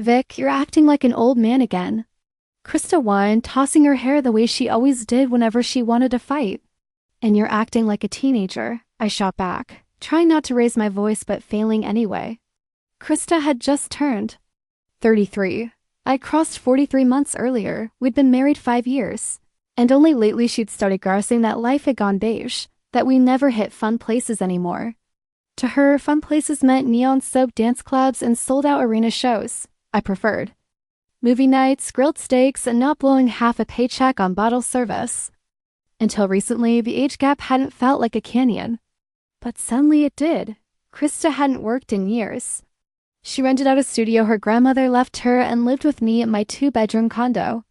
Vic, you're acting like an old man again. Krista whined, tossing her hair the way she always did whenever she wanted to fight. And you're acting like a teenager, I shot back, trying not to raise my voice but failing anyway. Krista had just turned 33. I crossed 43 months earlier. We'd been married 5 years. And only lately she'd started gasping that life had gone beige, that we never hit fun places anymore. To her, fun places meant neon-soaked dance clubs and sold-out arena shows. I preferred movie nights, grilled steaks, and not blowing half a paycheck on bottle service. Until recently, the age gap hadn't felt like a canyon. But suddenly it did. Krista hadn't worked in years. She rented out a studio her grandmother left her and lived with me in my 2-bedroom condo.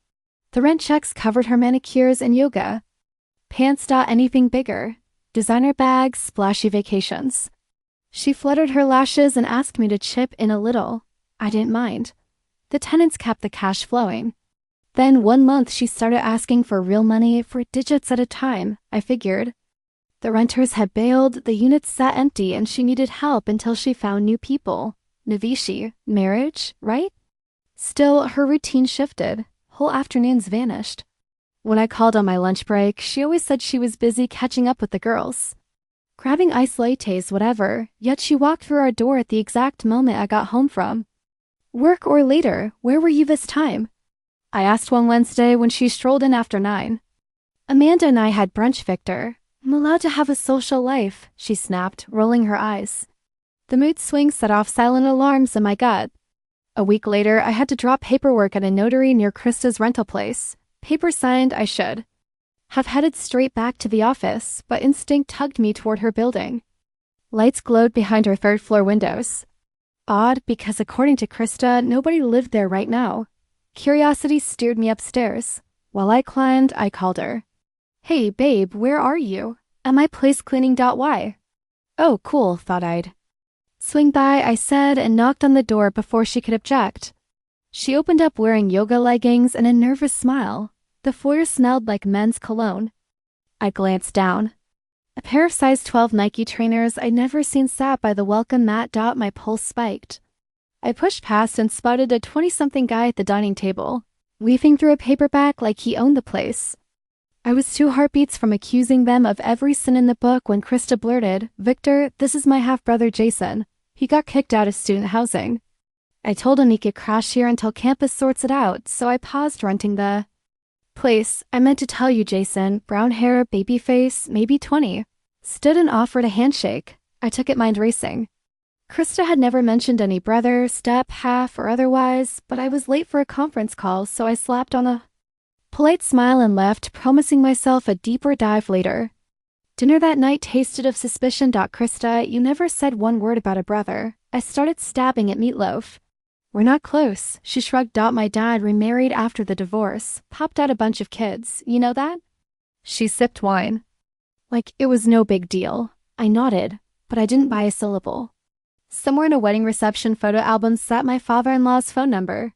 The rent checks covered her manicures and yoga. Pants not anything bigger. Designer bags, splashy vacations. She fluttered her lashes and asked me to chip in a little. I didn't mind. The tenants kept the cash flowing. Then one month she started asking for real money for digits at a time, I figured. The renters had bailed, the units sat empty, and she needed help until she found new people. Navishi, marriage, right? Still, her routine shifted. Whole afternoons vanished. When I called on my lunch break, she always said she was busy catching up with the girls. Grabbing iced lattes, whatever, yet she walked through our door at the exact moment I got home from. Work or later, where were you this time? I asked one Wednesday when she strolled in after 9. Amanda and I had brunch, Victor. I'm allowed to have a social life, she snapped, rolling her eyes. The mood swing set off silent alarms in my gut. A week later, I had to drop paperwork at a notary near Krista's rental place. Paper signed, I should have headed straight back to the office, but instinct tugged me toward her building. Lights glowed behind her third-floor windows. Odd, because according to Krista, nobody lived there right now. Curiosity steered me upstairs. While I climbed, I called her. Hey, babe, where are you? At my place cleaning.y. Oh, cool, thought I'd swing by, I said, and knocked on the door before she could object. She opened up wearing yoga leggings and a nervous smile. The foyer smelled like men's cologne. I glanced down. A pair of size 12 Nike trainers I'd never seen sat by the welcome mat. My pulse spiked. I pushed past and spotted a 20-something guy at the dining table, leafing through a paperback like he owned the place. I was 2 heartbeats from accusing them of every sin in the book when Krista blurted, Victor, this is my half-brother Jason. He got kicked out of student housing. I told him he could crash here until campus sorts it out, so I paused renting the place. I meant to tell you, Jason, brown hair, baby face, maybe 20. Stood and offered a handshake. I took it mind racing. Krista had never mentioned any brother, step, half, or otherwise, but I was late for a conference call, so I slapped on a polite smile and left, promising myself a deeper dive later. Dinner that night tasted of suspicion. Krista, you never said one word about a brother. I started stabbing at Meatloaf. We're not close, she shrugged. My dad remarried after the divorce, popped out a bunch of kids, you know that? She sipped wine. Like it was no big deal. I nodded, but I didn't buy a syllable. Somewhere in a wedding reception photo album sat my father-in-law's phone number.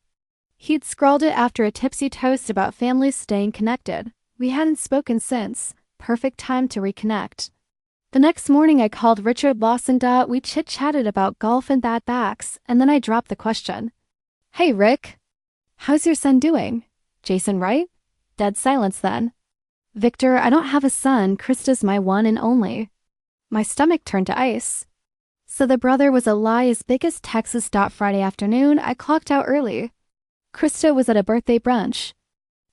He'd scrawled it after a tipsy toast about families staying connected. We hadn't spoken since. Perfect time to reconnect. The next morning I called Richard Lawson. We chit-chatted about golf and bad backs, and then I dropped the question. Hey, Rick. How's your son doing? Jason, right? Dead silence then. Victor, I don't have a son. Krista's my one and only. My stomach turned to ice. So the brother was a lie as big as Texas. Friday afternoon, I clocked out early. Krista was at a birthday brunch.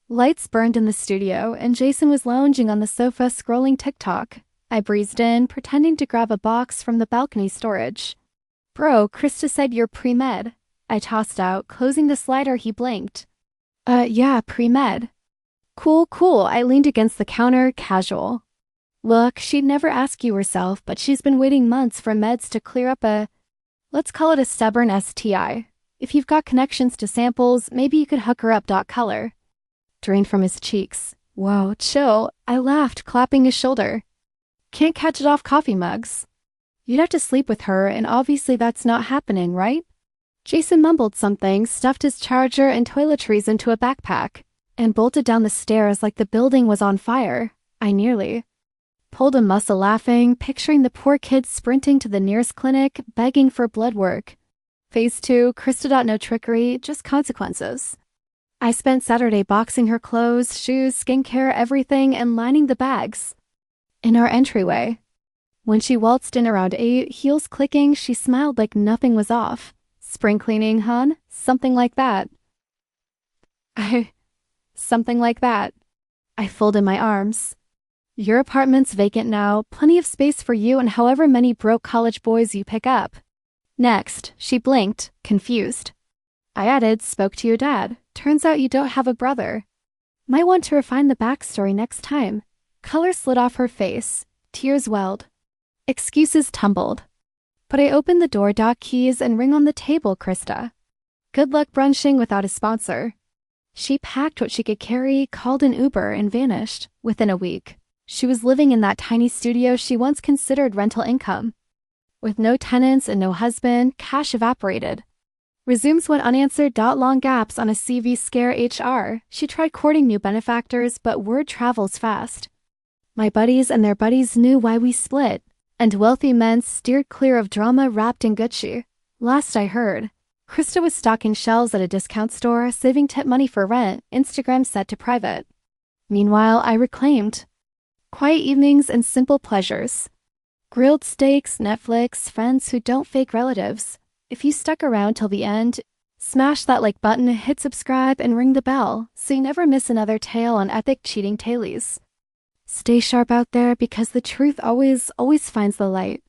Lights burned in the studio, and Jason was lounging on the sofa scrolling TikTok. I breezed in, pretending to grab a box from the balcony storage. Bro, Krista said you're pre-med. I tossed out, closing the slider. He blinked. Yeah, pre-med. Cool. I leaned against the counter, casual. Look, she'd never ask you herself, but she's been waiting months for meds to clear up let's call it a stubborn STI. If you've got connections to samples, maybe you could hook her up. Color drained from his cheeks. Whoa, chill. I laughed, clapping his shoulder. Can't catch it off coffee mugs. You'd have to sleep with her, and obviously that's not happening, right? Jason mumbled something, stuffed his charger and toiletries into a backpack, and bolted down the stairs like the building was on fire. I nearly pulled a muscle laughing, picturing the poor kid sprinting to the nearest clinic, begging for blood work. Phase 2, Krista. No trickery, just consequences. I spent Saturday boxing her clothes, shoes, skincare, everything, and lining the bags in our entryway. When she waltzed in around 8, heels clicking, she smiled like nothing was off. Spring cleaning, hon? Something like that. Something like that. I folded my arms. Your apartment's vacant now, plenty of space for you and however many broke college boys you pick up. Next, she blinked, confused. I added, spoke to your dad. Turns out you don't have a brother. Might want to refine the backstory next time. Color slid off her face. Tears welled. Excuses tumbled. But I opened the door dock keys and ring on the table, Krista. Good luck brunching without a sponsor. She packed what she could carry, called an Uber, and vanished within a week. She was living in that tiny studio she once considered rental income. With no tenants and no husband, cash evaporated. Resumes went unanswered. Long gaps on a CV scare HR. She tried courting new benefactors, but word travels fast. My buddies and their buddies knew why we split, and wealthy men steered clear of drama wrapped in Gucci. Last I heard, Krista was stocking shelves at a discount store, saving tip money for rent, Instagram set to private. Meanwhile, I reclaimed quiet evenings and simple pleasures. Grilled steaks, Netflix, friends who don't fake relatives. If you stuck around till the end, smash that like button, hit subscribe, and ring the bell so you never miss another tale on epic cheating tailies. Stay sharp out there because the truth always finds the light.